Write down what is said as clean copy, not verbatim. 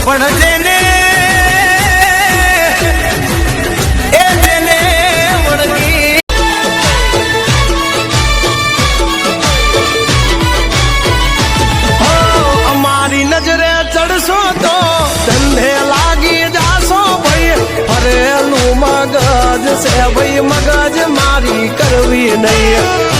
પણ જેને વળગી અમારી નજરે ચડશો તો ધંધે લાગી જાશો ભાઈ ફરેલું મગજ છે ભાઈ મગજ મારી કરવી નહીં